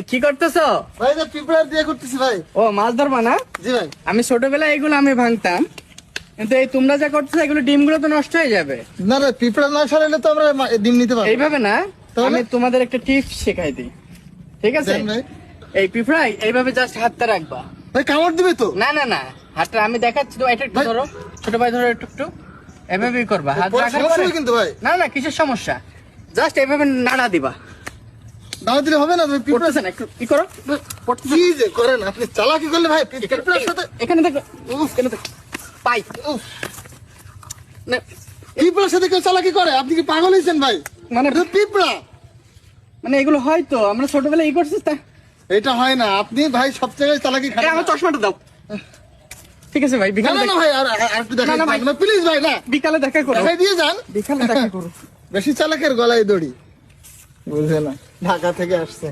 কি করতেছো? ভাই যে পিঁপড়া দিয়ে করতেছি ভাই। ও মাছ ধরবা না? জি ভাই। আমি ছোটবেলায় এগুলো আমি ভাঙতাম, কিন্তু এই তোমরা যা করতেছো এগুলো ডিমগুলো তো নষ্ট হয়ে যাবে। না না, পিঁপড়া না সরাইলে তো আমরা ডিম নিতে পারবো। এইভাবে না, তাহলে? আমি তোমাদের একটা টিপস শেখাই দিই, ঠিক আছে? দেন ভাই। এই পিঁপড়াই এইভাবে জাস্ট হাতটা রাখবা। ভাই কামড় দিবে তো? না না না, হাতটা আমি দেখাচ্ছি তো, এটা একটু ভাই। ধরো, ছোট ভাই ধরো, একটু একটু এভাবেই করবা। হাত পরে রাখার সমস্যা পরে হবে কিন্তু ভাই। না না, কিসের সমস্যা, জাস্ট এভাবে নাড়া দিবা। দাও দিলে হবে না, তুমি পিঁপড়া পড়তেছে না, একটু কি করো, পড়তেছে কি যে করেন আপনি, চালাকি করলে ভাই পিঁপড়ার সাথে। এখানে দেখো, এখানে দেখো, পাই উফ, না, পিঁপড়ার সাথে কেউ চালাকি করে? আপনি কি পাগল হয়েছেন ভাই? মানে এটা পিঁপড়া, মানে এগুলো হয় তো, আমরা ছোটবেলায় করছিস তা। এটা হয় না। আপনি ভাই সব জায়গায় চালাকি খান। আমার চশমাটা দাও, ঠিক আছে ভাই, না বিকালে না না ভাই, আর একটু দেখাই না, না ভাই। না প্লিজ ভাই, না বিকালে দেখা করো, দেখাই দিয়ে যান। বিকালে দেখা করো। বেশি চালাকের গলায় দড়ি, বুঝে না, ঢাকা থেকে আসছে।